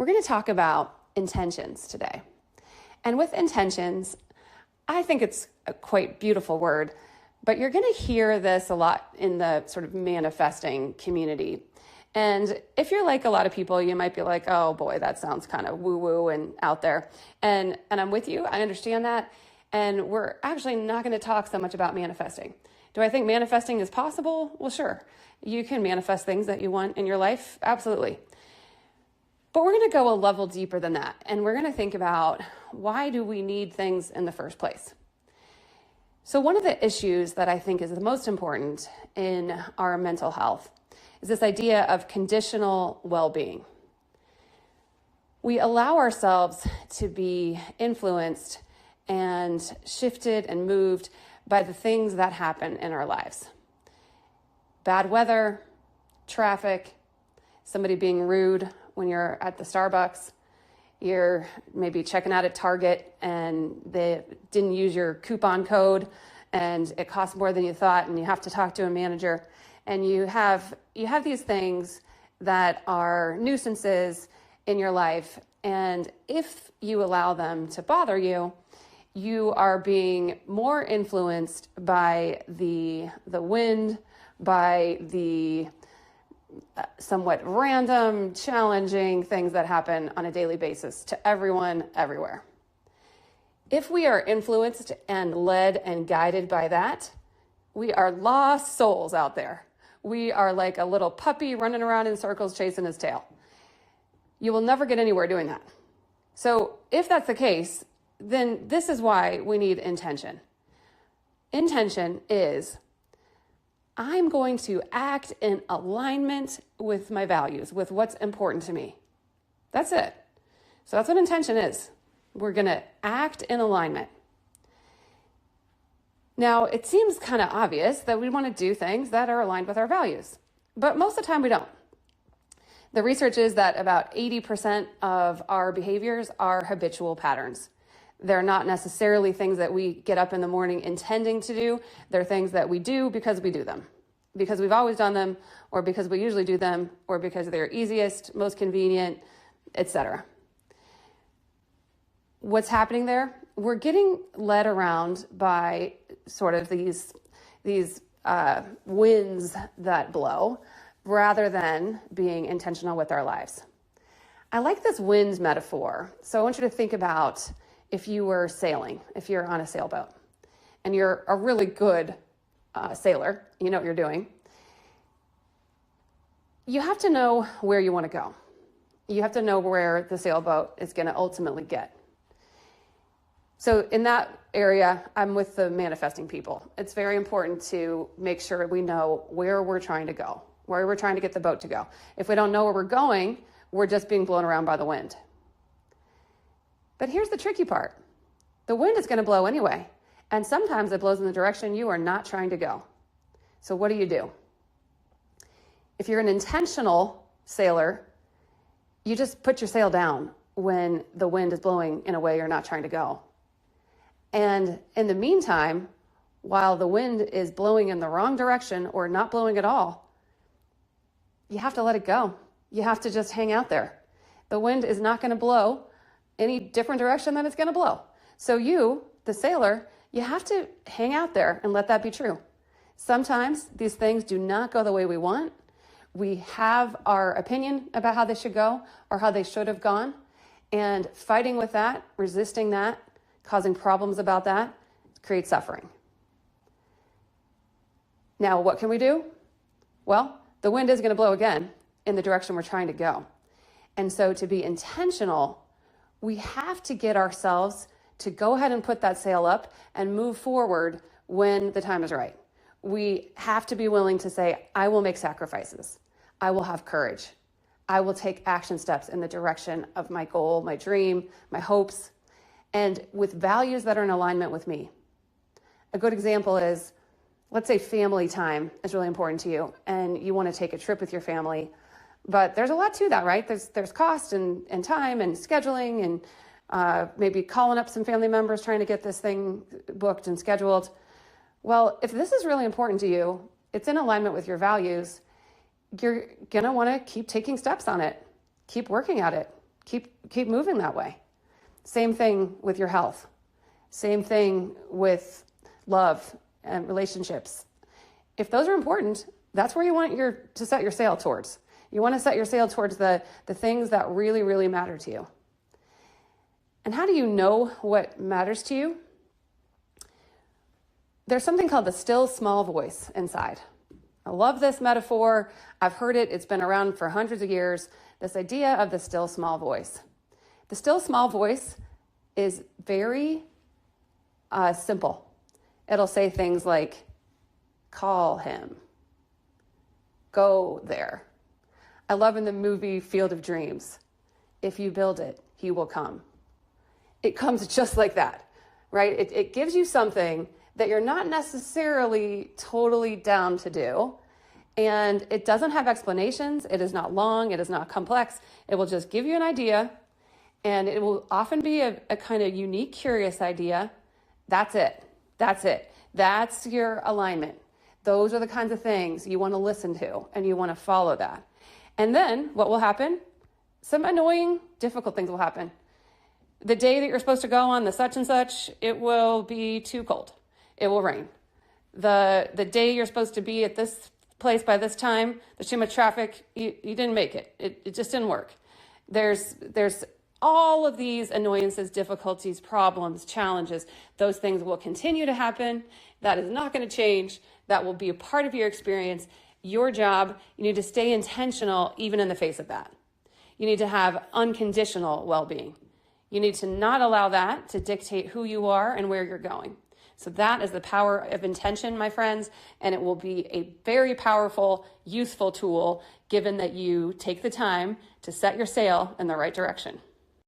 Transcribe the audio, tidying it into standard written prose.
We're going to talk about intentions today. And with intentions, I think it's a quite beautiful word, but you're going to hear this a lot in the sort of manifesting community. And if you're like a lot of people, you might be like, oh boy, that sounds kind of woo-woo and out there. And I'm with you. I understand that. And we're actually not going to talk so much about manifesting. Do I think manifesting is possible? Well, sure. You can manifest things that you want in your life. Absolutely. But we're going to go a level deeper than that. And we're going to think about, why do we need things in the first place? So one of the issues that I think is the most important in our mental health is this idea of conditional well-being. We allow ourselves to be influenced and shifted and moved by the things that happen in our lives. Bad weather, traffic, somebody being rude when you're at the Starbucks, you're maybe checking out at Target and they didn't use your coupon code and it costs more than you thought and you have to talk to a manager. And you have these things that are nuisances in your life. And if you allow them to bother you, you are being more influenced by the wind, by the somewhat random, challenging things that happen on a daily basis to everyone, everywhere. If we are influenced and led and guided by that, we are lost souls out there. We are like a little puppy running around in circles chasing his tail. You will never get anywhere doing that. So if that's the case, then this is why we need intention. Intention is, I'm going to act in alignment with my values, with what's important to me. That's it. So that's what intention is. We're going to act in alignment. Now, it seems kind of obvious that we want to do things that are aligned with our values, but most of the time we don't. The research is that about 80% of our behaviors are habitual patterns. They're not necessarily things that we get up in the morning intending to do. They're things that we do because we do them, because we've always done them, or because we usually do them, or because they're easiest, most convenient, etc. What's happening there? We're getting led around by sort of these winds that blow, rather than being intentional with our lives. I like this winds metaphor. So I want you to think about if you were sailing, if you're on a sailboat, and you're a really good sailor, you know what you're doing. You have to know where you want to go. You have to know where the sailboat is going to ultimately get. So in that area, I'm with the manifesting people. It's very important to make sure we know where we're trying to go, where we're trying to get the boat to go. If we don't know where we're going, we're just being blown around by the wind. But here's the tricky part. The wind is going to blow anyway. And sometimes it blows in the direction you are not trying to go. So what do? If you're an intentional sailor, you just put your sail down when the wind is blowing in a way you're not trying to go. And in the meantime, while the wind is blowing in the wrong direction or not blowing at all, you have to let it go. You have to just hang out there. The wind is not going to blow any different direction than it's going to blow. So you, the sailor, you have to hang out there and let that be true. Sometimes these things do not go the way we want. We have our opinion about how they should go or how they should have gone. And fighting with that, resisting that, causing problems about that, creates suffering. Now, what can we do? Well, the wind is going to blow again in the direction we're trying to go. And so to be intentional, we have to get ourselves to go ahead and put that sail up and move forward when the time is right. We have to be willing to say, I will make sacrifices. I will have courage. I will take action steps in the direction of my goal, my dream, my hopes, and with values that are in alignment with me. A good example is, let's say family time is really important to you and you want to take a trip with your family, but there's a lot to that, right? There's cost and time and scheduling and maybe calling up some family members trying to get this thing booked and scheduled. Well, if this is really important to you, it's in alignment with your values, you're going to want to keep taking steps on it, keep working at it, keep moving that way. Same thing with your health. Same thing with love and relationships. If those are important, that's where you want to set your sail towards. You want to set your sail towards the things that really, really matter to you. And how do you know what matters to you? There's something called the still small voice inside. I love this metaphor. I've heard it. It's been around for hundreds of years. This idea of the still small voice. The still small voice is very simple. It'll say things like, call him, go there. I love in the movie Field of Dreams, if you build it, he will come. It comes just like that, right? It gives you something that you're not necessarily totally down to do. And it doesn't have explanations. It is not long. It is not complex. It will just give you an idea. And it will often be a kind of unique, curious idea. That's it. That's it. That's your alignment. Those are the kinds of things you want to listen to, and you want to follow that. And then what will happen? Some annoying, difficult things will happen. The day that you're supposed to go on the such and such, it will be too cold. It will rain. The day you're supposed to be at this place by this time, there's too much traffic. You didn't make it. It just didn't work. There's all of these annoyances, difficulties, problems, challenges. Those things will continue to happen. That is not going to change. That will be a part of your experience. Your job, you need to stay intentional even in the face of that. You need to have unconditional well-being. You need to not allow that to dictate who you are and where you're going. So that is the power of intention, my friends, and it will be a very powerful, useful tool given that you take the time to set your sail in the right direction.